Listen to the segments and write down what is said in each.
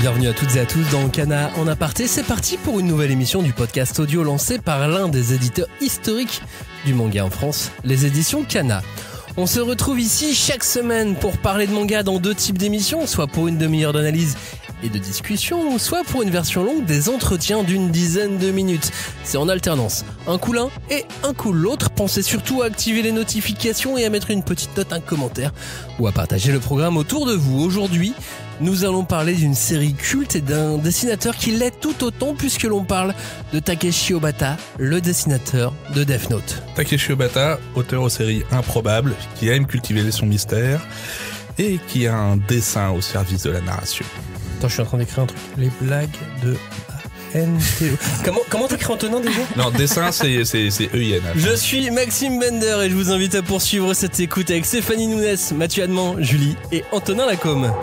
Bienvenue à toutes et à tous dans Kana en aparté. C'est parti pour une nouvelle émission du podcast audio lancé par l'un des éditeurs historiques du manga en France, les éditions Kana. On se retrouve ici chaque semaine pour parler de manga dans deux types d'émissions, soit pour une demi-heure d'analyse et de discussion, soit pour une version longue des entretiens d'une dizaine de minutes. C'est en alternance, un coup l'un et un coup l'autre. Pensez surtout à activer les notifications et à mettre une petite note, un commentaire ou à partager le programme autour de vous. Aujourd'hui, nous allons parler d'une série culte et d'un dessinateur qui l'est tout autant puisque l'on parle de Takeshi Obata, le dessinateur de Death Note. Takeshi Obata, auteur aux séries improbables, qui aime cultiver son mystère et qui a un dessin au service de la narration. Attends, je suis en train d'écrire un truc. Les blagues de NTO. Comment t'écris Antonin déjà ? Non, dessin c'est EIN. Je suis Maxime Bender et je vous invite à poursuivre cette écoute avec Stéphanie Nunes, Mathieu Adman, Julie et Antonin Lacombe.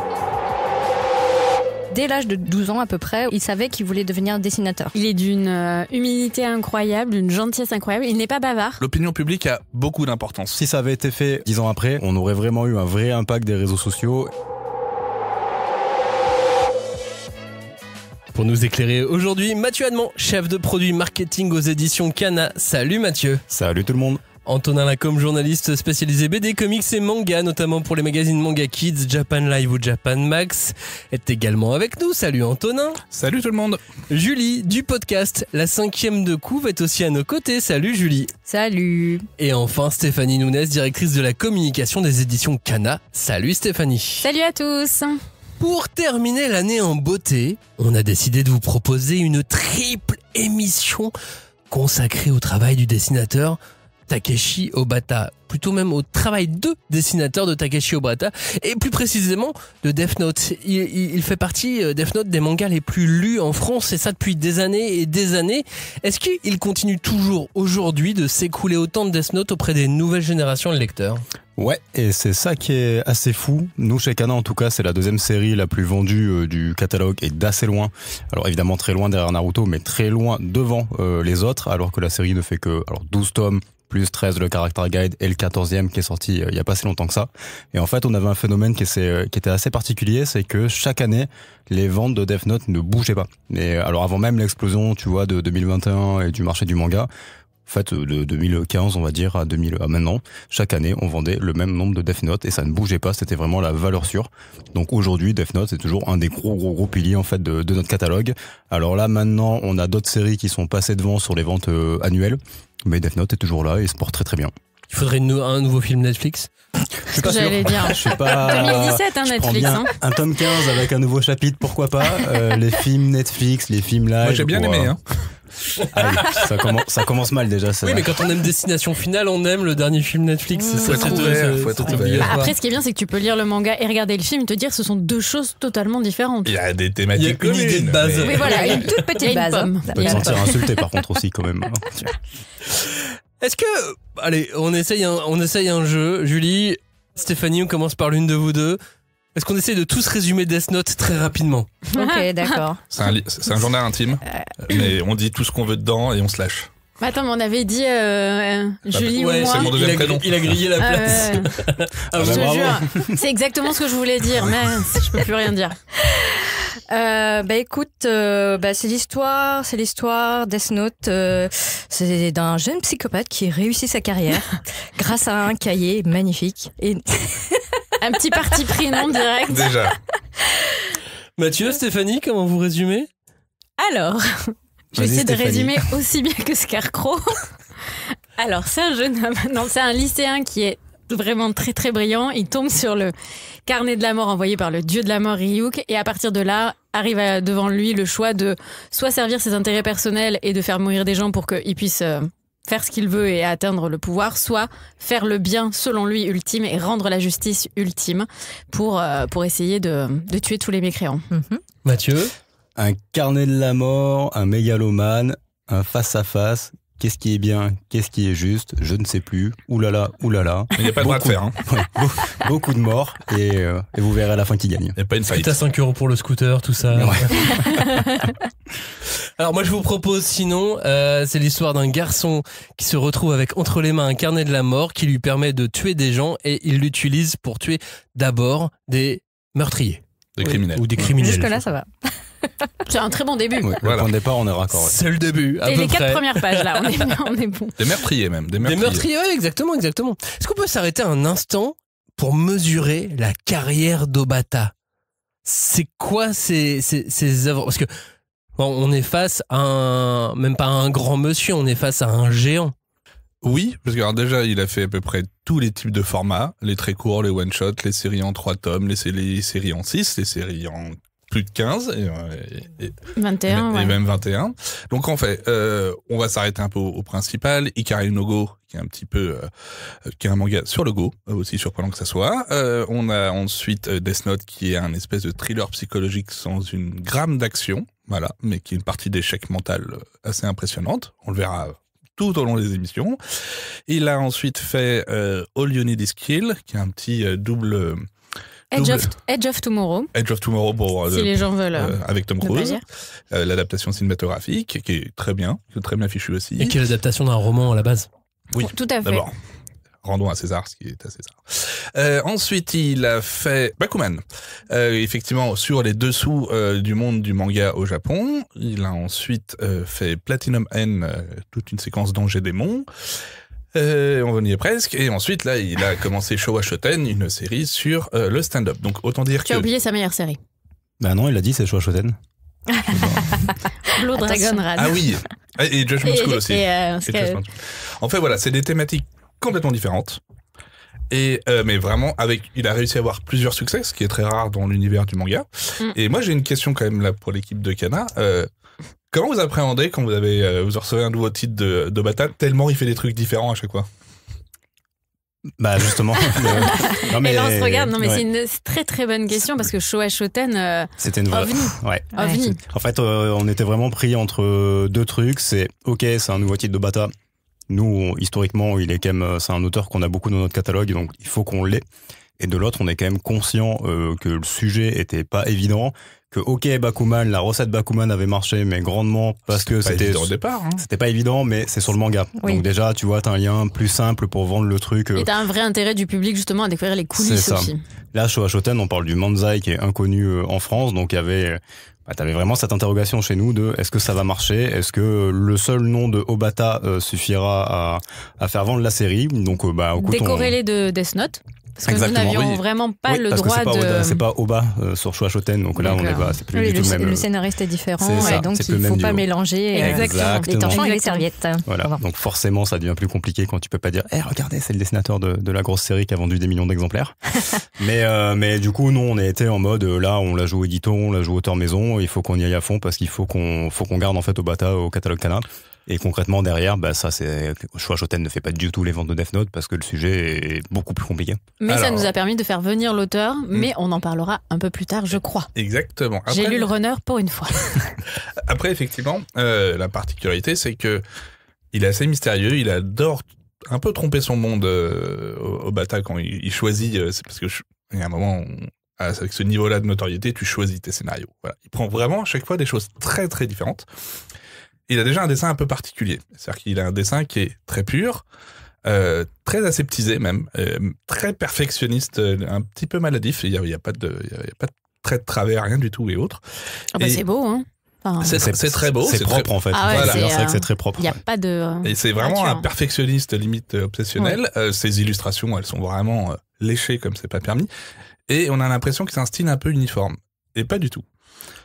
Dès l'âge de 12 ans à peu près, il savait qu'il voulait devenir dessinateur. Il est d'une humilité incroyable, d'une gentillesse incroyable. Il n'est pas bavard. L'opinion publique a beaucoup d'importance. Si ça avait été fait 10 ans après, on aurait vraiment eu un vrai impact des réseaux sociaux. Pour nous éclairer aujourd'hui, Mathieu Adman, chef de produit marketing aux éditions Kana. Salut Mathieu. Salut tout le monde. Antonin Lacombe, journaliste spécialisé BD, comics et manga, notamment pour les magazines Manga Kids, Japan Live ou Japan Max, est également avec nous. Salut Antonin. Salut tout le monde. Julie, du podcast La 5e de couve, est aussi à nos côtés. Salut Julie. Salut. Et enfin Stéphanie Nunes, directrice de la communication des éditions Kana. Salut Stéphanie. Salut à tous. Pour terminer l'année en beauté, on a décidé de vous proposer une triple émission consacrée au travail du dessinateur Takeshi Obata, plutôt même au travail de dessinateur de Takeshi Obata, et plus précisément de Death Note. Il fait partie, Death Note, des mangas les plus lus en France, et ça depuis des années et des années. Est-ce qu'il continue toujours aujourd'hui de s'écouler autant de Death Note auprès des nouvelles générations de lecteurs ? Ouais, et c'est ça qui est assez fou. Nous, chez Kana, en tout cas, c'est la deuxième série la plus vendue du catalogue et d'assez loin. Alors évidemment, très loin derrière Naruto, mais très loin devant les autres, alors que la série ne fait que 12 tomes, plus 13 le Character Guide et le 14e qui est sorti il y a pas si longtemps que ça. Et en fait, on avait un phénomène qui était assez particulier, c'est que chaque année, les ventes de Death Note ne bougeaient pas. Et alors avant même l'explosion, tu vois, de 2021 et du marché du manga, en fait, de 2015, on va dire, à maintenant, chaque année, on vendait le même nombre de Death Note et ça ne bougeait pas, c'était vraiment la valeur sûre. Donc aujourd'hui, Death Note, c'est toujours un des gros piliers, en fait, de notre catalogue. Alors là, maintenant, on a d'autres séries qui sont passées devant sur les ventes annuelles, mais Death Note est toujours là et se porte très très bien. Il faudrait un nouveau film Netflix. Je suis pas sûr. J'allais dire. Je suis pas. 2017, je Netflix. prends bien un tome 15 avec un nouveau chapitre, pourquoi pas. Les films Netflix, les films live. Moi j'ai bien aimé, hein. Ah oui, ça commence mal déjà. Ça. Oui, mais quand on aime Destination Finale, on aime le dernier film Netflix. Faut être ouvert. Après, ce qui est bien, c'est que tu peux lire le manga et regarder le film et te dire que ce sont deux choses totalement différentes. Il y a des Il y a thématiques une idée de base. Oui, voilà, une toute petite base. pomme. On peut te sentir insulté par contre aussi quand même. Est-ce que... Allez, on essaye un jeu. Julie, Stéphanie, on commence par l'une de vous deux. Est-ce qu'on essaye de tous résumer Death Note très rapidement ? Ok, d'accord. C'est un journal intime, mais on dit tout ce qu'on veut dedans et on se lâche. Mais attends, mais on avait dit Julie Ouais, ou moi. c'est mon deuxième prénom. Il a grillé la place. Je te jure, c'est exactement ce que je voulais dire, mais je peux plus rien dire. Écoute, c'est l'histoire Death Note, c'est d'un jeune psychopathe qui réussit sa carrière grâce à un cahier magnifique et Un petit parti pris non direct. Déjà. Mathieu, Stéphanie, comment vous résumez ? Alors, je vais essayer de résumer aussi bien que Scarecrow. Alors, c'est un jeune homme, non, c'est un lycéen qui est vraiment très très brillant. Il tombe sur le carnet de la mort envoyé par le dieu de la mort Ryuk et à partir de là arrive devant lui le choix de soit servir ses intérêts personnels et de faire mourir des gens pour qu'il puisse faire ce qu'il veut et atteindre le pouvoir, soit faire le bien selon lui ultime et rendre la justice ultime pour essayer de tuer tous les mécréants. Mathieu ? Un carnet de la mort, un mégalomane, un face-à-face. Qu'est-ce qui est bien, qu'est-ce qui est juste, je ne sais plus. Oulala, oulala. Il n'y a pas de droit de faire. Hein. Ouais, beaucoup de morts et vous verrez à la fin qui gagne. Il n'y a pas une faillite. T'as 5 € pour le scooter, tout ça. Ouais. Alors moi je vous propose sinon, c'est l'histoire d'un garçon qui se retrouve avec entre les mains un carnet de la mort qui lui permet de tuer des gens et il l'utilise pour tuer d'abord des meurtriers. Des criminels. Ou des criminels. Jusque-là, ça va. C'est un très bon début. Ouais, Voilà. Le point de départ, on est raccord. Ouais. C'est le début. À Et peu les 4 près. premières pages, là, on est bon. Des meurtriers même. Des Des meurtriers. meurtriers, ouais, exactement. Est-ce qu'on peut s'arrêter un instant pour mesurer la carrière d'Obata? C'est quoi ces œuvres? Parce que bon, on est face à même pas un grand monsieur, on est face à un géant. Oui, parce que alors déjà, il a fait à peu près tous les types de formats, les très courts, les one-shots, les séries en 3 tomes, les séries en 6, les séries en plus de 15 et 21, ouais. même 21. Donc en fait, on va s'arrêter un peu au principal. Ikari no Go, qui est un petit peu, qui est un manga sur le Go, aussi surprenant que ça soit. On a ensuite Death Note, qui est un espèce de thriller psychologique sans une gramme d'action, voilà, mais qui est une partie d'échec mental assez impressionnante. On le verra tout au long des émissions. Il a ensuite fait All You Need Is Kill, qui est un petit double... Edge of Tomorrow, Edge of Tomorrow pour si les gens veulent. avec Tom ne pas Cruise, lire. l'adaptation cinématographique qui est très bien fichue aussi. Et qui est l'adaptation d'un roman à la base. Oui, Tout à fait. d'abord. Rendons à César ce qui est à César. Ensuite, il a fait Bakuman, effectivement sur les dessous du monde du manga au Japon. Il a ensuite fait Platinum N, toute une séquence d'anges et démons. On y est presque. Et ensuite, là, il a commencé Showa Shoten, une série sur le stand-up. Donc, autant dire Tu que... as oublié sa meilleure série. Bah non, il a dit, c'est Showa Shoten. Blood Dragon Run. Ah oui, et Judgment School aussi. Et, Judgment School. En fait, voilà, c'est des thématiques complètement différentes. Et mais vraiment, il a réussi à avoir plusieurs succès, ce qui est très rare dans l'univers du manga. Et moi, j'ai une question quand même là pour l'équipe de Kana. Comment vous appréhendez quand vous recevez un nouveau titre d'Obata, tellement il fait des trucs différents à chaque fois? Bah justement. Non, Et là, on se regarde. Non, mais ouais. c'est une très très bonne question parce que Showa Shoten, C'était une vraie. OVNI. Ouais. OVNI. En fait, on était vraiment pris entre deux trucs. C'est ok, c'est un nouveau titre de Bata. Nous, historiquement, il est quand même, c'est un auteur qu'on a beaucoup dans notre catalogue, donc il faut qu'on l'ait. Et de l'autre, on est quand même conscient que le sujet était pas évident. Que ok, Bakuman, la recette Bakuman avait marché, mais grandement parce que Pas c'était évident au départ. Hein. c'était pas évident, mais c'est sur le manga. Oui. Donc déjà, tu vois, t'as un lien plus simple pour vendre le truc. Et t'as un vrai intérêt du public justement à découvrir les C'est coulisses ça. aussi. Là, Showa Shoten, on parle du Manzai qui est inconnu en France, donc il y avait, t'avais vraiment cette interrogation chez nous de est-ce que ça va marcher, est-ce que le seul nom de Obata suffira à faire vendre la série. Donc écoute, Décorrélé de Death Note. Parce que Exactement, nous n'avions oui. vraiment pas Oui, le parce que droit c'est pas de. Oda, c'est pas Oba sur Showa Shoten, donc là on est D'accord. pas, c'est plus Oui, du tout le même. le scénariste est différent, C'est ça, et donc c'est il plus ne le faut même pas duo. mélanger Exactement. les torchons et les Exactement. serviettes. Voilà, Pardon. donc forcément ça devient plus compliqué quand tu peux pas dire regardez, c'est le dessinateur de la grosse série qui a vendu des millions d'exemplaires. mais du coup, nous on a été en mode là on la joue édito, on la joue auteur maison, il faut qu'on y aille à fond parce qu'il faut qu'on garde en fait Obata au catalogue Kana. Et concrètement derrière, ça c'est Showa Shoten ne fait pas du tout les ventes de Death Note parce que le sujet est beaucoup plus compliqué. Mais ça Alors. nous a permis de faire venir l'auteur, mais on en parlera un peu plus tard, je crois. Exactement. J'ai lu le runner pour une fois. Après, effectivement, la particularité, c'est que il est assez mystérieux. Il adore un peu tromper son monde au Bata quand il choisit. C'est parce que il y a un moment, avec ce niveau-là de notoriété, tu choisis tes scénarios. Voilà. Il prend vraiment à chaque fois des choses très très différentes. Il a déjà un dessin un peu particulier. C'est-à-dire qu'il a un dessin qui est très pur, très aseptisé même, très perfectionniste, un petit peu maladif. Il y a pas de trait de travers, rien du tout et autres. Ah bah Et- c'est beau, hein. Enfin, C'est très beau. C'est propre très... en fait. Ah ouais, Voilà. C'est vrai que c'est très propre. il n'y a pas de. Et c'est vraiment nature. un perfectionniste limite obsessionnel. Ses illustrations, elles sont vraiment léchées comme c'est pas permis. Et on a l'impression que c'est un style un peu uniforme. Et pas du tout.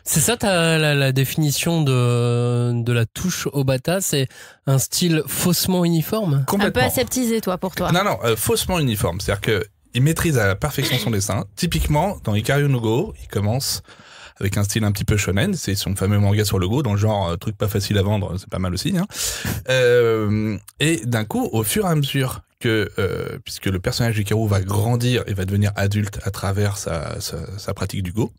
C'est ça la définition de la touche Obata, c'est un style faussement uniforme? Un peu Complètement. aseptisé, toi, pour toi. Non, faussement uniforme. C'est-à-dire que il maîtrise à la perfection son dessin. Typiquement, dans Ikari no Go, il commence avec un style un petit peu shonen. C'est son fameux manga sur le Go, dans le genre truc pas facile à vendre, c'est pas mal aussi. Hein. Et d'un coup, au fur et à mesure que, puisque le personnage d'Hikaru va grandir et va devenir adulte à travers sa pratique du Go,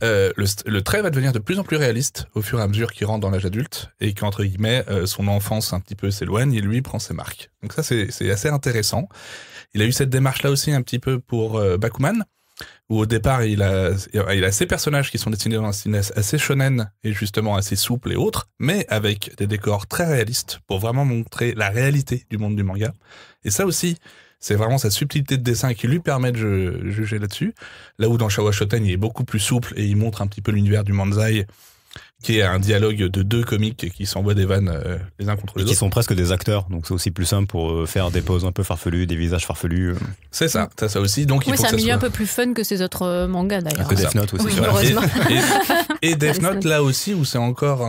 le trait va devenir de plus en plus réaliste au fur et à mesure qu'il rentre dans l'âge adulte et qu'entre guillemets, son enfance un petit peu s'éloigne et lui prend ses marques. Donc ça, c'est assez intéressant. Il a eu cette démarche-là aussi un petit peu pour Bakuman, où au départ, il a ces personnages qui sont dessinés dans un style assez shonen et justement assez souple et autres, mais avec des décors très réalistes pour vraiment montrer la réalité du monde du manga. Et ça aussi, C'est vraiment sa subtilité de dessin qui lui permet de juger là-dessus. Là où dans Showa Shoten, il est beaucoup plus souple et il montre un petit peu l'univers du manzai, qui est un dialogue de 2 comiques qui s'envoient des vannes les uns contre les autres. Qui sont presque des acteurs, donc c'est aussi plus simple pour faire des poses un peu farfelues, des visages farfelus. C'est ça, ça aussi. Donc il faut c'est que un ça milieu soit... un peu plus fun que ces autres mangas d'ailleurs. Que Death Note aussi. Oui, Voilà. heureusement. Et Death Note là aussi, où c'est encore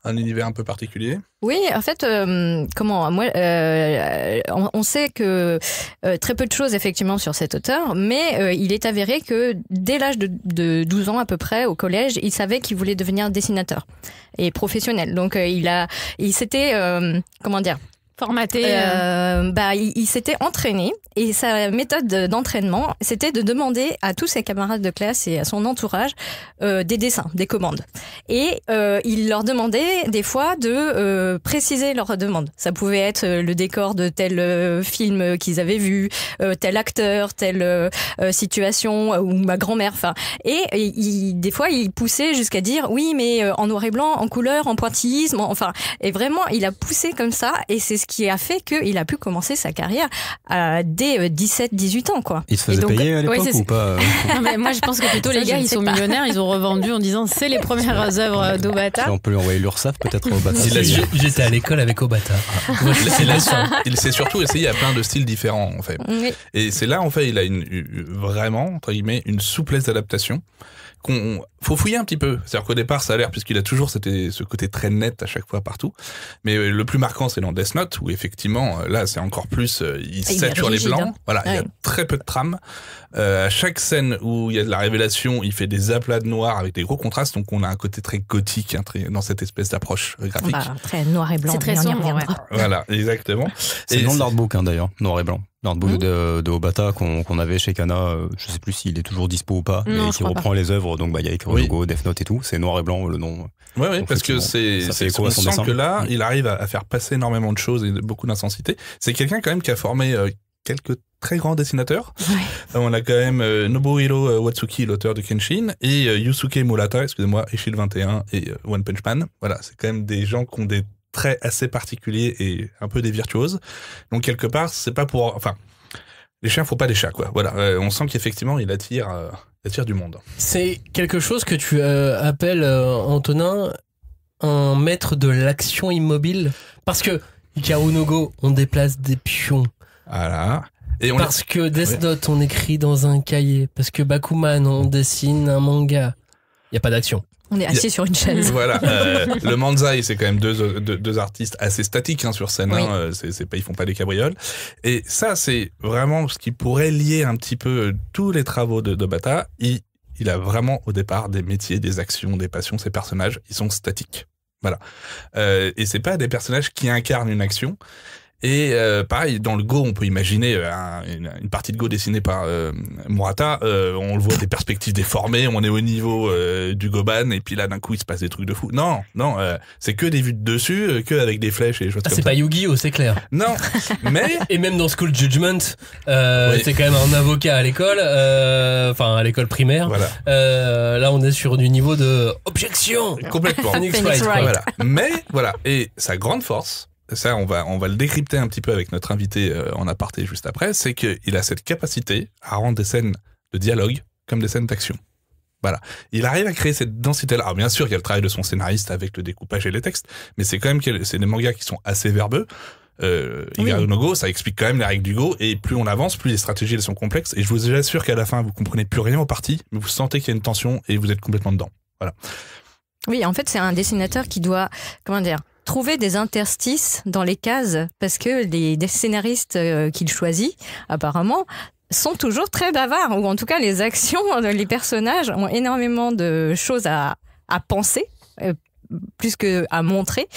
un univers un peu particulier. Oui, en fait, on sait que très peu de choses effectivement sur cet auteur, mais il est avéré que dès l'âge de 12 ans à peu près, au collège, il savait qu'il voulait devenir dessinateur et professionnel. Donc il s'était, Formaté. Il s'était entraîné et sa méthode d'entraînement, c'était de demander à tous ses camarades de classe et à son entourage des dessins, des commandes. Et il leur demandait des fois de préciser leurs demandes. Ça pouvait être le décor de tel film qu'ils avaient vu, tel acteur, telle situation ou ma grand-mère. Enfin, et des fois, il poussait jusqu'à dire oui, mais en noir et blanc, en couleur, en pointillisme. Enfin, et vraiment, il a poussé comme ça et c'est ce qui a fait qu'il a pu commencer sa carrière dès 17-18 ans, quoi. Il se faisait payer à l'époque ou pas Non, mais moi, je pense que plutôt les gars, ils sont millionnaires, ils ont revendu en disant c'est les premières œuvres d'Obata. On peut lui envoyer l'URSSAF peut-être au Obata. J'étais à l'école avec Obata. Moi, Il s'est surtout essayé à plein de styles différents, en fait. Oui. Et c'est là, en fait, il a vraiment, entre guillemets, une souplesse d'adaptation. Faut fouiller un petit peu. C'est-à-dire qu'au départ, ça a l'air, puisqu'il a toujours ce côté très net à chaque fois partout. Mais le plus marquant, c'est dans Death Note, où effectivement, là, c'est encore plus, il sature les blancs. Hein. Voilà, il y a très peu de trame. À chaque scène où il y a de la révélation, il fait des aplats de noir avec des gros contrastes. Donc, on a un côté très gothique dans cette espèce d'approche graphique. Très noir et blanc. C'est très sombre, ouais. Voilà, exactement. C'est le nom de l'artbook, d'ailleurs, noir et blanc. L'artbook de Obata qu'on avait chez Kana, je sais plus s'il est toujours dispo ou pas, mais qui reprend les œuvres. Donc, il y a écrit logo, Death Note et tout. C'est noir et blanc, le nom. Oui, parce que on sent que là, il arrive à faire passer énormément de choses et beaucoup d'intensité. C'est quelqu'un quand même qui a formé quelques très grands dessinateurs. Ouais. On a quand même Nobuhiro Watsuki, l'auteur de Kenshin, et Yusuke Murata, Echille 21 et One Punch Man. Voilà, c'est quand même des gens qui ont des traits assez particuliers et un peu des virtuoses. Donc quelque part, c'est pas pour... Enfin, les chiens font pas des chats, quoi. Voilà, on sent qu'effectivement, il attire du monde. C'est quelque chose que tu appelles, Antonin, un maître de l'action immobile. Parce que Hikaru no Go, on déplace des pions. Voilà. Parce que Death Note, on écrit dans un cahier. Parce que Bakuman, on dessine un manga. Il n'y a pas d'action. On est assis sur une chaise. Voilà. Le manzai, c'est quand même deux artistes assez statiques sur scène. Oui. Ils font pas des cabrioles. Et ça, c'est vraiment ce qui pourrait lier un petit peu tous les travaux d'Obata. Il a vraiment au départ des métiers, des actions, des passions. Ces personnages, ils sont statiques. Voilà. Et c'est pas des personnages qui incarnent une action. Et pareil, dans le Go, on peut imaginer une partie de Go dessinée par Murata. On le voit des perspectives déformées, on est au niveau du Goban, et puis là, d'un coup, il se passe des trucs de fou. Non, c'est que des vues de dessus, que avec des flèches et des choses comme ça. C'est pas Yu-Gi-Oh, c'est clair. Non, mais... Et même dans School Judgment, c'est quand même un avocat à l'école, enfin à l'école primaire. Voilà. Là, on est sur du niveau de objection. Complètement. Phoenix Wright. Voilà. Mais, voilà. Et sa grande force, ça, on va le décrypter un petit peu avec notre invité en aparté juste après, c'est qu'il a cette capacité à rendre des scènes de dialogue comme des scènes d'action. Voilà. Il arrive à créer cette densité-là. Alors bien sûr, il y a le travail de son scénariste avec le découpage et les textes, mais c'est quand même c'est des mangas qui sont assez verbeux. Hikaru no Go, ça explique quand même les règles du Go, et plus on avance, plus les stratégies elles sont complexes, et je vous assure qu'à la fin, vous comprenez plus rien aux parties, mais vous sentez qu'il y a une tension et vous êtes complètement dedans. Voilà. Oui, en fait, c'est un dessinateur qui doit, trouver des interstices dans les cases, parce que les scénaristes qu'il choisit, apparemment, sont toujours très bavards, ou en tout cas les actions, les personnages ont énormément de choses à penser, plus que à montrer,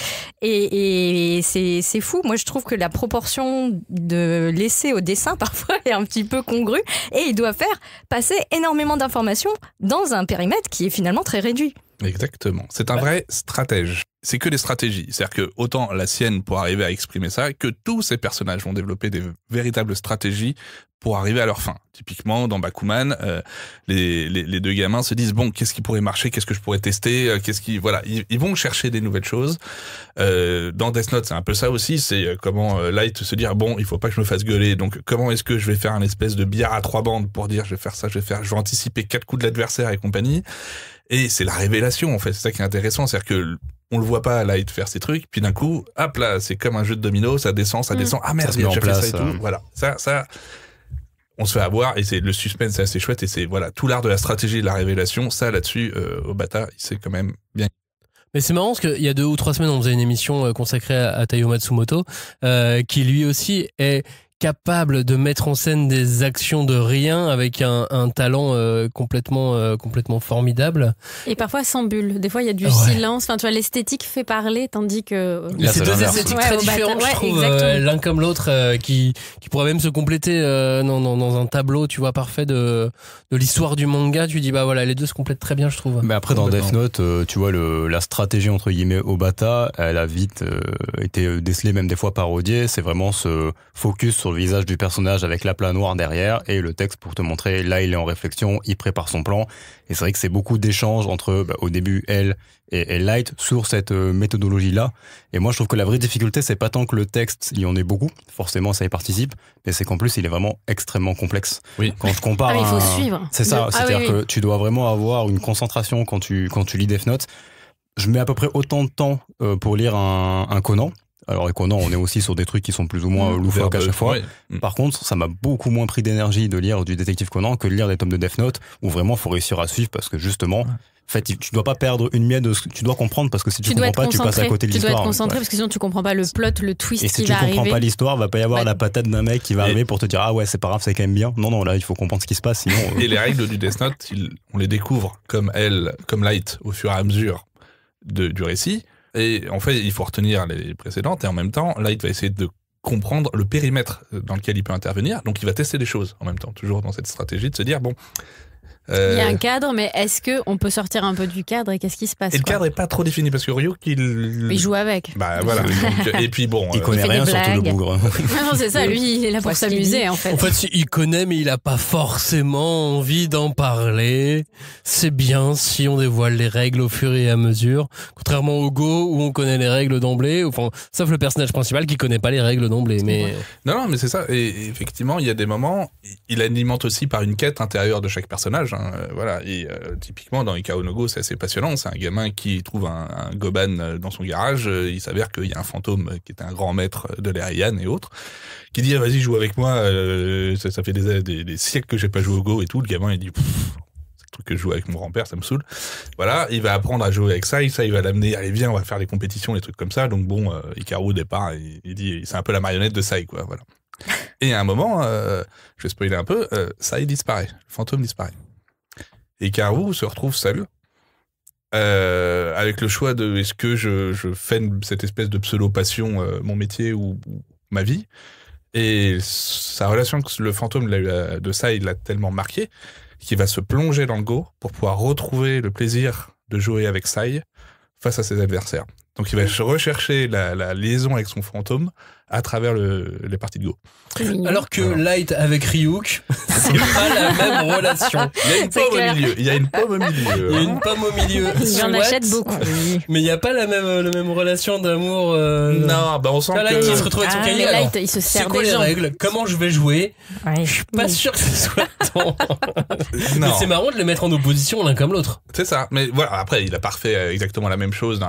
et c'est fou. Moi, je trouve que la proportion de l'essai au dessin parfois est un petit peu congrue, et il doit faire passer énormément d'informations dans un périmètre qui est finalement très réduit. Exactement. C'est un vrai stratège. C'est que des stratégies. C'est-à-dire que autant la sienne pour arriver à exprimer ça, que tous ces personnages vont développer des véritables stratégies pour arriver à leur fin. Typiquement, dans Bakuman, les deux gamins se disent bon, qu'est-ce qui pourrait marcher, qu'est-ce que je pourrais tester, voilà, ils vont chercher des nouvelles choses. Dans Death Note, c'est un peu ça aussi, c'est comment Light se dire bon, il faut pas que je me fasse gueuler, donc comment est-ce que je vais faire un espèce de billard à 3 bandes pour dire je vais faire ça, je vais anticiper 4 coups de l'adversaire et compagnie. Et c'est la révélation en fait, c'est ça qui est intéressant, c'est-à-dire que on le voit pas Light faire ces trucs, puis d'un coup, hop là, c'est comme un jeu de domino, ça descend, ah merde, j'ai fait ça et tout, voilà, ça. On se fait avoir et c'est le suspense, c'est assez chouette et c'est voilà tout l'art de la stratégie et de la révélation. Ça là-dessus, Obata, il sait quand même bien. Mais c'est marrant parce qu'il y a 2 ou 3 semaines, on faisait une émission consacrée à Taiyo Matsumoto, qui lui aussi est capable de mettre en scène des actions de rien avec un talent complètement formidable. Et parfois sans bulle. Des fois, il y a du silence. Enfin, tu vois, l'esthétique fait parler, tandis que... Mais c'est 2 esthétiques très différentes, je trouve, l'un comme l'autre, qui pourraient même se compléter dans un tableau, tu vois, parfait de l'histoire du manga. Tu dis, bah voilà, les deux se complètent très bien, je trouve. Mais après, dans Death Note, tu vois, la stratégie, entre guillemets, Obata, elle a vite été décelée, même des fois parodiée. C'est vraiment ce focus sur le visage du personnage avec l'aplat noir derrière et le texte pour te montrer, là, il est en réflexion, il prépare son plan. Et c'est vrai que c'est beaucoup d'échanges entre, au début, elle et Light sur cette méthodologie-là. Et moi, je trouve que la vraie difficulté, c'est pas tant que le texte, il y en ait beaucoup, forcément, ça y participe, mais c'est qu'en plus, il est vraiment extrêmement complexe. Oui. Quand je compare... il faut suivre. C'est ça, c'est-à-dire que tu dois vraiment avoir une concentration quand tu lis Death Note. Je mets à peu près autant de temps pour lire un Conan. Alors, et Conan, on est aussi sur des trucs qui sont plus ou moins loufoques à chaque fois. Ouais. Par contre, ça m'a beaucoup moins pris d'énergie de lire du détective Conan que de lire des tomes de Death Note où vraiment, il faut réussir à suivre parce que justement, en fait, tu dois pas perdre une miette de ce que tu dois comprendre parce que si tu comprends pas, tu passes à côté de l'histoire. Tu dois être concentré parce que sinon tu comprends pas le plot, le twist qui va arriver. Et si tu comprends pas l'histoire, va pas y avoir la patate d'un mec qui va arriver pour te dire ah ouais, c'est pas grave, c'est quand même bien. Non, là, il faut comprendre ce qui se passe sinon. Et les règles du Death Note, on les découvre comme Light au fur et à mesure du récit. Et en fait, il faut retenir les précédentes et en même temps, Light va essayer de comprendre le périmètre dans lequel il peut intervenir. Donc, il va tester des choses en même temps, toujours dans cette stratégie de se dire bon. Il y a un cadre, mais est-ce qu'on peut sortir un peu du cadre et qu'est-ce qui se passe? Et le cadre n'est pas trop défini parce que Ryuk, il joue avec. Bah voilà. Et puis bon. Il connaît rien sur tout le bougre. Non, c'est ça, lui, il est là pour s'amuser en fait. En fait, il connaît, mais il n'a pas forcément envie d'en parler. C'est bien si on dévoile les règles au fur et à mesure. Contrairement au Go où on connaît les règles d'emblée, enfin, sauf le personnage principal qui connaît pas les règles d'emblée. Mais... Non, mais c'est ça. Et effectivement, il y a des moments, il alimente aussi par une quête intérieure de chaque personnage. Voilà, et typiquement dans Ika Onogo, c'est assez passionnant. C'est un gamin qui trouve un Goban dans son garage. Il s'avère qu'il y a un fantôme qui est un grand maître de l'Erian et autres, qui dit vas-y, joue avec moi. Ça fait des siècles que j'ai pas joué au Go et tout. Le gamin il dit c'est le truc que je joue avec mon grand-père, ça me saule. Voilà, il va apprendre à jouer avec ça il va l'amener. Allez viens, on va faire des compétitions, des trucs comme ça. Donc bon, Hikaru au départ, il dit c'est un peu la marionnette de Sai quoi. Voilà. Et à un moment, je vais spoiler un peu, Sai disparaît, le fantôme disparaît. Et Hikaru se retrouve seul, avec le choix de est-ce que je fais cette espèce de pseudo-passion, mon métier ou ma vie. Et sa relation avec le fantôme de ça, il l'a tellement marqué qu'il va se plonger dans le Go pour pouvoir retrouver le plaisir de jouer avec Sai face à ses adversaires. Donc il va rechercher la liaison avec son fantôme à travers les parties de Go. Alors que Light avec Ryuk, c'est pas la même relation. Il y a une pomme au milieu. Il y a une pomme au milieu. Il en achète beaucoup. Mais il n'y a pas la même relation d'amour. Non, bah on sent que Light il se retrouve avec son cahier. Light, il se sert c'est quoi les règles? Comment je vais jouer? Je suis pas sûr que ce soit tant. Mais c'est marrant de les mettre en opposition l'un comme l'autre. C'est ça. Mais voilà, après il a pas fait exactement la même chose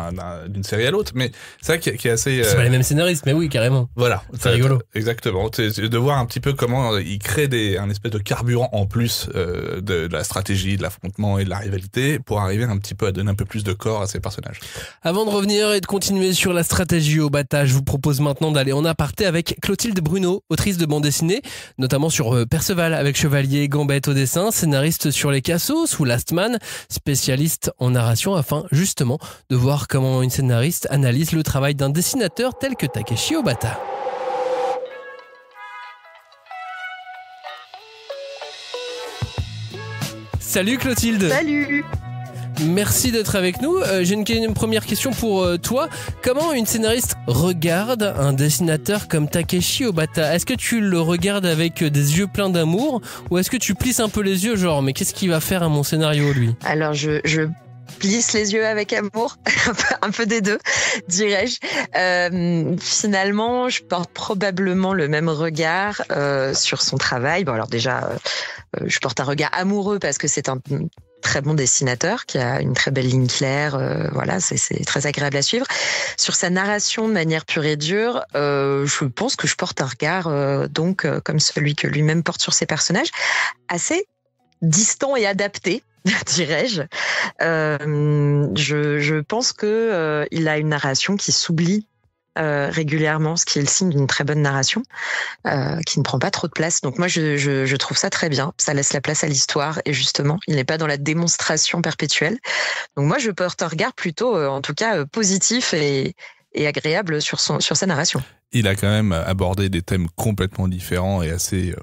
d'une série à l'autre, mais c'est ça qui est assez. C'est pas les mêmes scénaristes, mais oui, carrément. Voilà, c'est rigolo. Exactement. De voir un petit peu comment il crée un espèce de carburant en plus de la stratégie, de l'affrontement et de la rivalité pour arriver un petit peu à donner un peu plus de corps à ses personnages. Avant de revenir et de continuer sur la stratégie au bata, je vous propose maintenant d'aller en aparté avec Clotilde Bruno, autrice de bande dessinée, notamment sur Perceval avec Chevalier, Gambette au dessin, scénariste sur Les Cassos ou Last Man, spécialiste en narration afin justement de voir comment une scénariste analyse le travail d'un dessinateur tel que Takeshi Obata. Salut Clotilde. Salut. merci d'être avec nous. J'ai une première question pour toi. Comment une scénariste regarde un dessinateur comme Takeshi Obata? Est-ce que tu le regardes avec des yeux pleins d'amour ou est-ce que tu plisses un peu les yeux, genre mais qu'est-ce qu'il va faire à mon scénario lui? Alors je plisse les yeux avec amour, un peu des deux, dirais-je. Finalement, je porte probablement le même regard sur son travail. Bon, alors déjà, je porte un regard amoureux parce que c'est un très bon dessinateur qui a une très belle ligne claire. Voilà, c'est très agréable à suivre. Sur sa narration de manière pure et dure, je pense que je porte un regard comme celui que lui-même porte sur ses personnages, assez distant et adapté, dirais-je. Je pense que il a une narration qui s'oublie régulièrement, ce qui est le signe d'une très bonne narration, qui ne prend pas trop de place. Donc moi, je trouve ça très bien. Ça laisse la place à l'histoire et justement, il n'est pas dans la démonstration perpétuelle. Donc moi, je porte un regard plutôt, en tout cas, positif et agréable sur sa narration. Il a quand même abordé des thèmes complètement différents et assez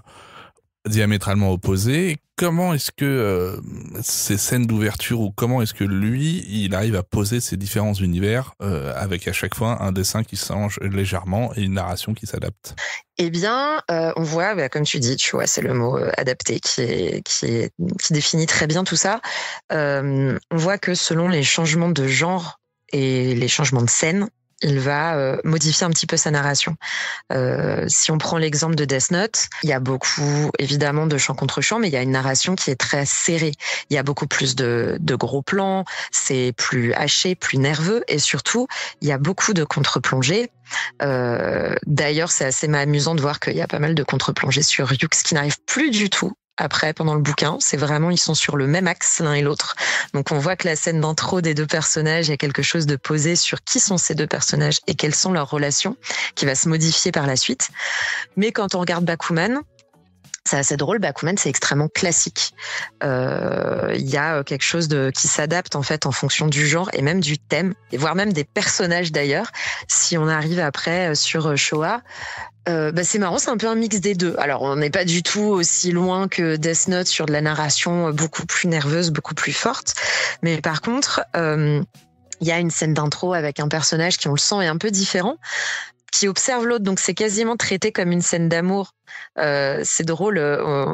diamétralement opposés. Comment est-ce que ces scènes d'ouverture ou comment est-ce que lui, il arrive à poser ces différents univers avec à chaque fois un dessin qui change légèrement et une narration qui s'adapte? Eh bien, on voit, comme tu dis, tu vois, c'est le mot adapté qui définit très bien tout ça. On voit que selon les changements de genre et les changements de scène, il va modifier un petit peu sa narration. Si on prend l'exemple de Death Note, il y a beaucoup, évidemment, de chant contre chant, mais il y a une narration qui est très serrée. Il y a beaucoup plus de gros plans, c'est plus haché, plus nerveux, et surtout, il y a beaucoup de contre-plongées. D'ailleurs, c'est assez amusant de voir qu'il y a pas mal de contre-plongées sur Ryuk, ce qui n'arrive plus du tout après, pendant le bouquin. C'est vraiment, ils sont sur le même axe l'un et l'autre. Donc on voit que la scène d'intro des deux personnages, il y a quelque chose de posé sur qui sont ces deux personnages et quelles sont leurs relations, qui va se modifier par la suite. Mais quand on regarde Bakuman, c'est assez drôle, Bakuman, c'est extrêmement classique. Il y a quelque chose qui s'adapte en fait en fonction du genre et même du thème, et voire même des personnages d'ailleurs. Si on arrive après sur Showa, c'est marrant, c'est un peu un mix des deux. Alors, on n'est pas du tout aussi loin que Death Note sur de la narration beaucoup plus nerveuse, beaucoup plus forte. Mais par contre, il y a une scène d'intro avec un personnage qui, on le sent, est un peu différent, qui observe l'autre. Donc, c'est quasiment traité comme une scène d'amour. C'est drôle,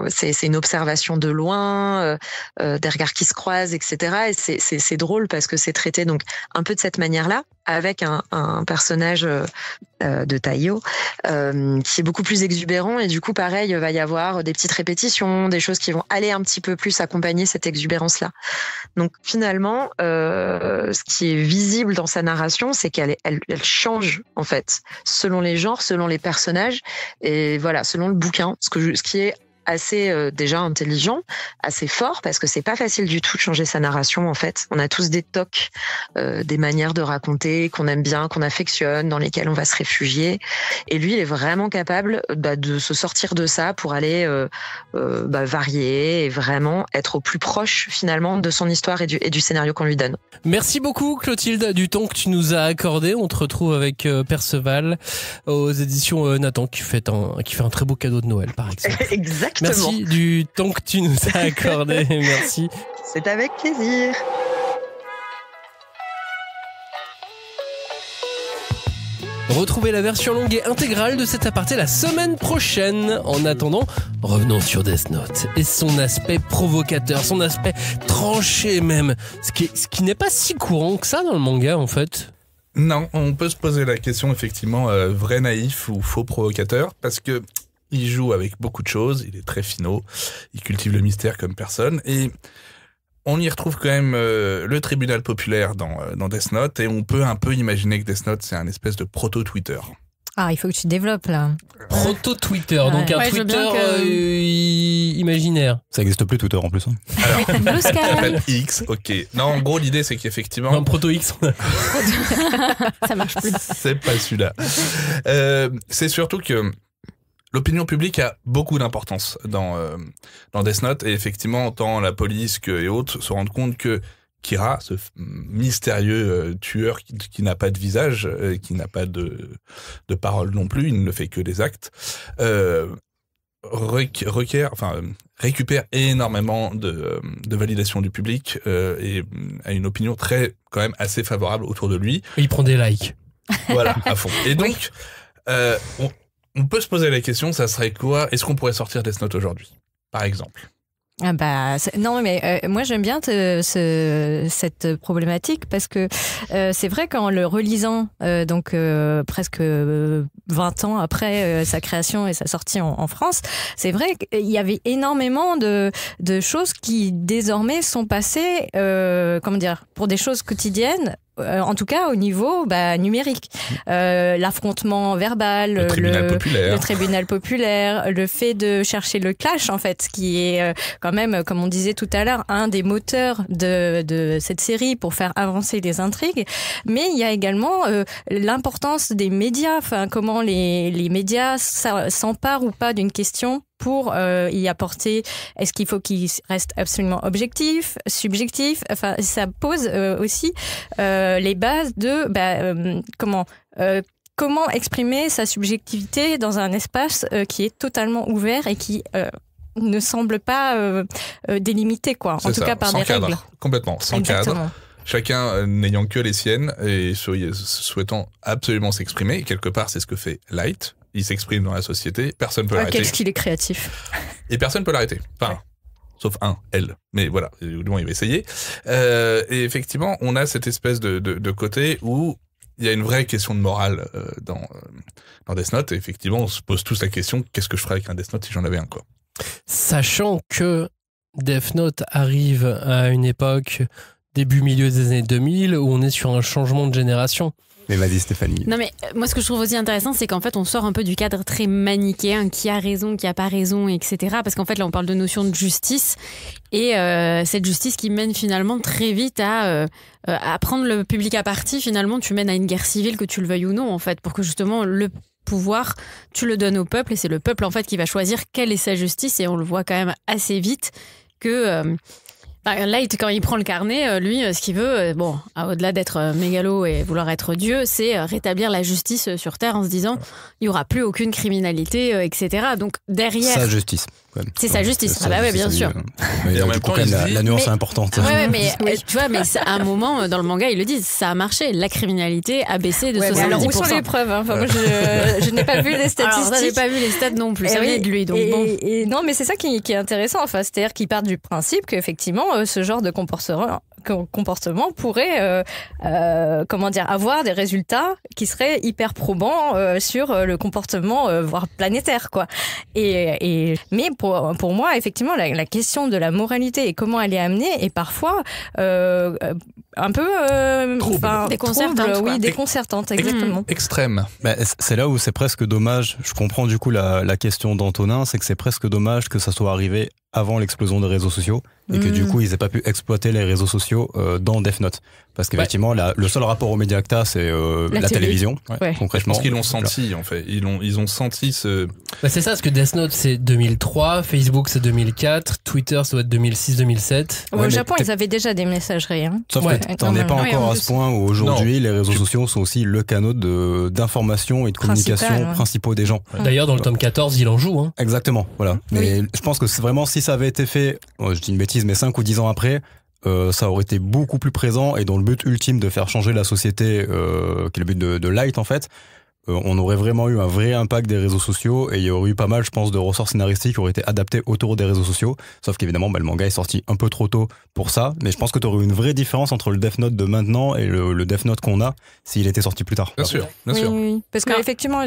c'est une observation de loin, des regards qui se croisent, etc. Et c'est drôle parce que c'est traité donc un peu de cette manière-là, avec un personnage de Taiyo qui est beaucoup plus exubérant, et du coup pareil, il va y avoir des petites répétitions, des choses qui vont aller un petit peu plus accompagner cette exubérance-là. Donc finalement, ce qui est visible dans sa narration, c'est qu'elle change en fait selon les genres, selon les personnages, et voilà, selon le bouquin, ce qui est assez déjà intelligent, assez fort, parce que c'est pas facile du tout de changer sa narration en fait. On a tous des tocs, des manières de raconter qu'on aime bien, qu'on affectionne, dans lesquelles on va se réfugier. Et lui, il est vraiment capable de se sortir de ça pour aller varier et vraiment être au plus proche finalement de son histoire et du scénario qu'on lui donne. Merci beaucoup Clotilde du temps que tu nous as accordé. On te retrouve avec Perceval aux éditions Nathan qui fait un très beau cadeau de Noël par exemple. Exactement. Merci du temps que tu nous as accordé. Merci. C'est avec plaisir. Retrouvez la version longue et intégrale de cet aparté la semaine prochaine. En attendant, revenons sur Death Note et son aspect provocateur, son aspect tranché même, ce qui n'est pas si courant que ça dans le manga en fait. Non, on peut se poser la question effectivement, vrai naïf ou faux provocateur, parce que il joue avec beaucoup de choses, il est très finot, il cultive le mystère comme personne, et on y retrouve quand même le tribunal populaire dans Death Note, et on peut un peu imaginer que Death Note, c'est un espèce de proto-Twitter. Ah, il faut que tu développes là. Proto-Twitter, donc un Twitter imaginaire. Ça n'existe plus Twitter en plus. Hein. Alors, ça s'appelle X, ok. Non, en gros, l'idée, c'est qu'effectivement... Un proto-X. Ça marche plus. C'est pas celui-là. C'est surtout que l'opinion publique a beaucoup d'importance dans Death Note, et effectivement, tant la police et autres se rendent compte que Kira, ce mystérieux tueur qui n'a pas de visage, qui n'a pas de parole non plus, il ne fait que des actes, récupère énormément de validation du public et a une opinion quand même assez favorable autour de lui. Il prend des likes. Voilà, à fond. Et donc, on peut se poser la question, ça serait quoi? Est-ce qu'on pourrait sortir Death Note aujourd'hui, par exemple? Ah bah, non, mais moi j'aime bien cette problématique parce que c'est vrai qu'en le relisant, presque 20 ans après sa création et sa sortie en France, c'est vrai qu'il y avait énormément de choses qui désormais sont passées, pour des choses quotidiennes. En tout cas au niveau numérique, l'affrontement verbal, le tribunal populaire, le fait de chercher le clash en fait, qui est quand même, comme on disait tout à l'heure, un des moteurs de cette série pour faire avancer les intrigues. Mais il y a également l'importance des médias, enfin comment les médias s'emparent ou pas d'une question pour y apporter. Est-ce qu'il faut qu'il reste absolument objectif, subjectif? Enfin, ça pose aussi les bases de comment exprimer sa subjectivité dans un espace qui est totalement ouvert et qui ne semble pas délimité, quoi. En tout cas par des règles. Complètement, sans Exactement. cadre. Chacun n'ayant que les siennes et souhaitant absolument s'exprimer. Et quelque part, c'est ce que fait Light. Il s'exprime dans la société, personne peut l'arrêter. Qu'est-ce qu'il est créatif. Et personne peut l'arrêter. Enfin, sauf elle. Mais voilà, il va essayer. Et effectivement, on a cette espèce de côté où il y a une vraie question de morale dans Death Note. Et effectivement, on se pose tous la question, qu'est-ce que je ferais avec un Death Note si j'en avais un, quoi. Sachant que Death Note arrive à une époque, milieu des années 2000, où on est sur un changement de génération. Mais vas-y Stéphanie. Non mais moi ce que je trouve aussi intéressant, c'est qu'en fait on sort un peu du cadre très manichéen, qui a raison, qui a pas raison, etc. Parce qu'en fait là on parle de notion de justice et cette justice qui mène finalement très vite à prendre le public à partie. Finalement tu mènes à une guerre civile, que tu le veuilles ou non en fait, pour que justement le pouvoir tu le donnes au peuple et c'est le peuple en fait qui va choisir quelle est sa justice. Et on le voit quand même assez vite que Light, quand il prend le carnet, lui, ce qu'il veut, au-delà d'être mégalo et vouloir être Dieu, c'est rétablir la justice sur Terre en se disant il n'y aura plus aucune criminalité, etc. Donc derrière... Sa justice. C'est sa justice. Ah bah ouais, bien sûr. Mais en même temps, la nuance est importante. Ouais, mais tu vois, mais à un moment, dans le manga, ils le disent, ça a marché. La criminalité a baissé de 70%. Alors, où sont les preuves, hein? Enfin, moi, je n'ai pas vu les statistiques. Alors, je n'ai pas vu les stats non plus. Ça vient de lui, donc bon. Et non, mais c'est ça qui est intéressant. Enfin, c'est-à-dire qu'ils partent du principe qu'effectivement, ce genre de comportement pourrait avoir des résultats qui seraient hyper probants sur le comportement voire planétaire, quoi. Mais pour moi effectivement la question de la moralité et comment elle est amenée est parfois un peu déconcertante, exactement. Extrême. C'est là où c'est presque dommage. Je comprends du coup la question d'Antonin, c'est que c'est presque dommage que ça soit arrivé avant l'explosion des réseaux sociaux et que du coup ils aient pas pu exploiter les réseaux sociaux dans Death Note, parce qu'effectivement le seul rapport aux médias acta c'est la télévision, concrètement. Je pense qu'ils l'ont senti en fait, ils ont senti ce... c'est ça, parce que Death Note c'est 2003, Facebook c'est 2004, Twitter ça doit être 2006-2007. Au Japon ils avaient déjà des messageries, hein. Sauf que t'en es pas encore à ce point où aujourd'hui les réseaux sociaux sont aussi le canal d'information et de communication principaux des gens. D'ailleurs dans le tome 14 il en joue, hein. Exactement, voilà. Mais je pense que c'est vraiment, si ça avait été fait, je dis une bêtise, mais 5 ou 10 ans après, ça aurait été beaucoup plus présent, et dans le but ultime de faire changer la société, qui est le but de Light en fait, on aurait vraiment eu un vrai impact des réseaux sociaux, et il y aurait eu pas mal, je pense, de ressorts scénaristiques qui auraient été adaptés autour des réseaux sociaux. Sauf qu'évidemment, le manga est sorti un peu trop tôt pour ça, mais je pense que tu aurais eu une vraie différence entre le Death Note de maintenant et le Death Note qu'on a s'il était sorti plus tard. Bien sûr. Oui. Parce qu'effectivement,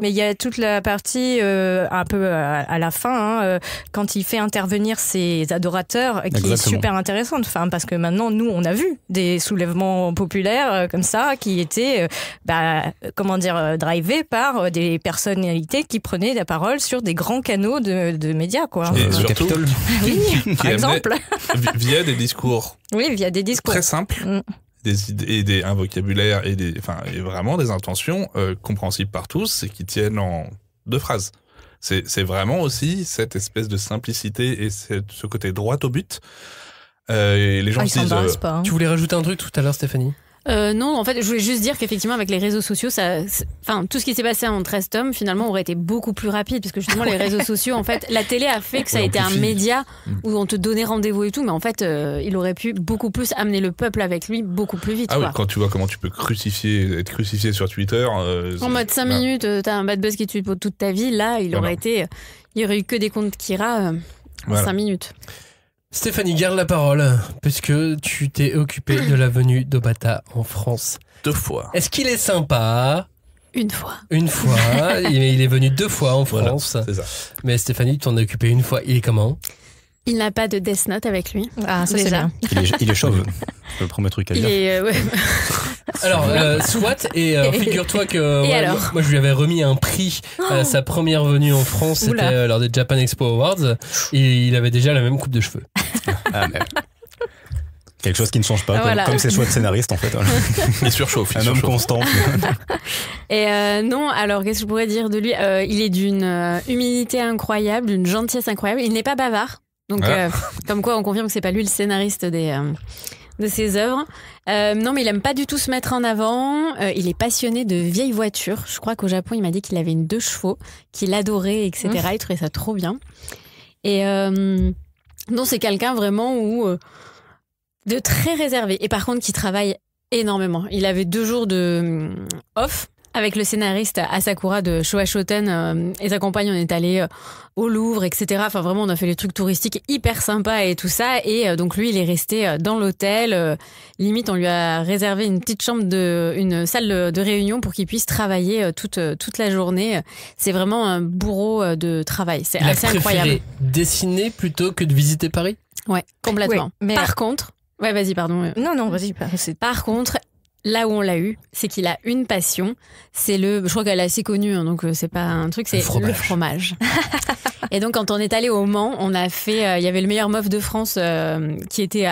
mais il y a toute la partie un peu à la fin, quand il fait intervenir ses adorateurs, qui est super intéressante. Enfin, parce que maintenant, nous, on a vu des soulèvements populaires comme ça, qui étaient drivés par des personnalités qui prenaient la parole sur des grands canaux de médias, quoi. Et surtout, par exemple. Via des discours. Oui, via des discours. Très simples. Des idées, un vocabulaire et vraiment des intentions compréhensibles par tous et qui tiennent en 2 phrases. C'est vraiment aussi cette espèce de simplicité et ce côté droit au but. Et les gens se disent... Tu voulais rajouter un truc tout à l'heure, Stéphanie ? Non, en fait, je voulais juste dire qu'effectivement, avec les réseaux sociaux, tout ce qui s'est passé en 13 tomes, finalement, aurait été beaucoup plus rapide, parce que justement, les réseaux sociaux, en fait, la télé a fait que ça a été un média où on te donnait rendez-vous et tout, mais en fait, il aurait pu beaucoup plus amener le peuple avec lui beaucoup plus vite. Oui, quand tu vois comment tu peux être crucifié sur Twitter. En mode 5 minutes, t'as un bad buzz qui te suit pour toute ta vie, là, il y aurait eu que des comptes Kira en 5 minutes. Stéphanie, garde la parole, puisque tu t'es occupée de la venue d'Obata en France. 2 fois. Est-ce qu'il est sympa ? Une fois. Une fois. Il est venu 2 fois en France. Voilà, c'est ça. Mais Stéphanie, tu t'en as occupé une fois. Il est comment ? Il n'a pas de Death Note avec lui. Ah, ça c'est bien. Il est chauve. C'est le premier truc à dire. Alors, soit, et figure-toi que moi je lui avais remis un prix à sa première venue en France, c'était lors des Japan Expo Awards, et il avait déjà la même coupe de cheveux. Mais... quelque chose qui ne change pas, comme ses choix de scénariste en fait. Il surchauffe. Un homme constant. Et non, alors qu'est-ce que je pourrais dire de lui ? Il est d'une humilité incroyable, d'une gentillesse incroyable. Il n'est pas bavard. Donc, comme quoi on confirme que c'est pas lui le scénariste de ses œuvres. Non, mais il aime pas du tout se mettre en avant. Il est passionné de vieilles voitures. Je crois qu'au Japon, il m'a dit qu'il avait une 2 chevaux, qu'il adorait, etc. Il trouvait ça trop bien. Et non, c'est quelqu'un vraiment de très réservé. Et par contre, qui travaille énormément. Il avait 2 jours de off. Avec le scénariste Asakura de Showa Shoten et sa compagne, on est allé au Louvre, etc. Enfin, vraiment, on a fait les trucs touristiques hyper sympas et tout ça. Et donc, lui, il est resté dans l'hôtel. Limite, on lui a réservé une petite chambre, une salle de réunion pour qu'il puisse travailler toute la journée. C'est vraiment un bourreau de travail. C'est assez incroyable. Il a préféré dessiner plutôt que de visiter Paris ? Ouais, complètement. Oui, mais par contre... Ouais, vas-y, pardon. Non, vas-y. Par contre... là où on l'a eu, c'est qu'il a une passion. C'est je crois qu'elle est assez connue, hein, donc c'est pas un truc, c'est le fromage. Et donc, quand on est allé au Mans, on a fait, il y avait le meilleur meuf de France qui était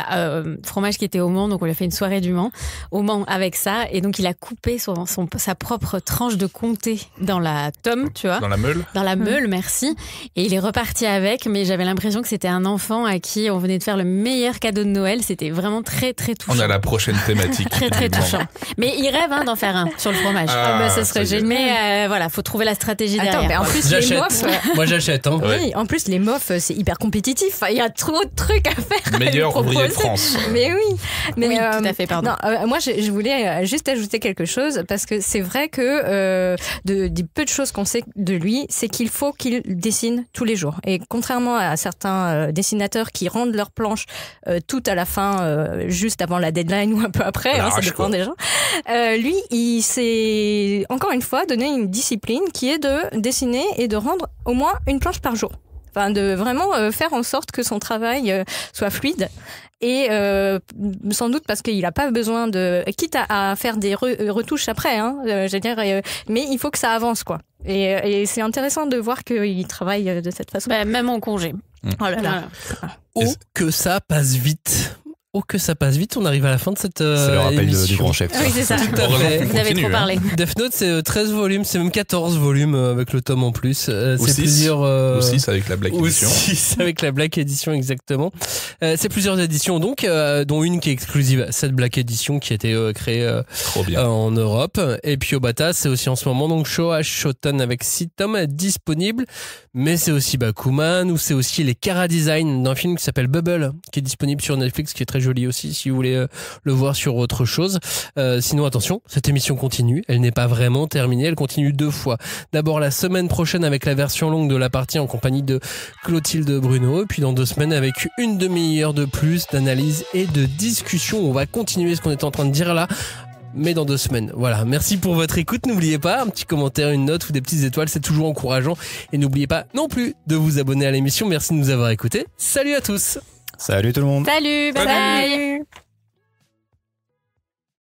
fromage qui était au Mans, donc on lui a fait une soirée du Mans au Mans avec ça. Et donc, il a coupé sa propre tranche de comté dans la tome, tu vois. Dans la meule. Dans la meule, merci. Et il est reparti avec, mais j'avais l'impression que c'était un enfant à qui on venait de faire le meilleur cadeau de Noël. C'était vraiment très, très touchant. On a la prochaine thématique. Très, très touchant. Mais il rêve d'en faire un sur le fromage. Ça serait génial. Mais voilà, faut trouver la stratégie derrière. Attends, mais en plus, les mofs... Moi, j'achète. Hein. Oui, en plus, les mofs, c'est hyper compétitif. Enfin, il y a trop de trucs à faire. Meilleur ouvrier de France. Mais oui. Mais, oui, tout à fait, pardon. Non, moi, je voulais juste ajouter quelque chose, parce que c'est vrai que des peu de choses qu'on sait de lui, c'est qu'il faut qu'il dessine tous les jours. Et contrairement à certains dessinateurs qui rendent leurs planches tout à la fin, juste avant la deadline ou un peu après, ça dépend des gens, lui, il s'est encore une fois donné une discipline qui est de dessiner et de rendre au moins une planche par jour. Enfin, de vraiment faire en sorte que son travail soit fluide. Et sans doute parce qu'il n'a pas besoin quitte à faire des retouches après, hein, je veux dire, mais il faut que ça avance, quoi. Et c'est intéressant de voir qu'il travaille de cette façon. Même en congé. Oh là là. Oh, que ça passe vite. Oh, que ça passe vite, on arrive à la fin de cette c'est le rappel du grand chef. Oui, c'est ça. Tout à fait. Vous avez trop parlé. Death Note, c'est 13 volumes, c'est même 14 volumes avec le tome en plus. C'est plusieurs. Ou 6 avec la Black Edition. Ou 6 avec la Black Edition, exactement. C'est plusieurs éditions, donc, dont une qui est exclusive, cette Black Edition qui a été créée en Europe. Et puis Obata, c'est aussi en ce moment, donc Showa Shoten avec 6 tomes disponibles. Mais c'est aussi Bakuman, ou c'est aussi les Kara Design d'un film qui s'appelle Bubble, qui est disponible sur Netflix, qui est très joli aussi, si vous voulez le voir sur autre chose. Sinon, attention, cette émission continue. Elle n'est pas vraiment terminée. Elle continue 2 fois. D'abord, la semaine prochaine avec la version longue de la partie en compagnie de Clotilde Bruno. Et puis dans 2 semaines avec une demi-heure de plus d'analyse et de discussion. On va continuer ce qu'on est en train de dire là, mais dans 2 semaines. Voilà, merci pour votre écoute. N'oubliez pas, un petit commentaire, une note ou des petites étoiles, c'est toujours encourageant. Et n'oubliez pas non plus de vous abonner à l'émission. Merci de nous avoir écoutés. Salut à tous. Salut tout le monde. Salut, bye bye.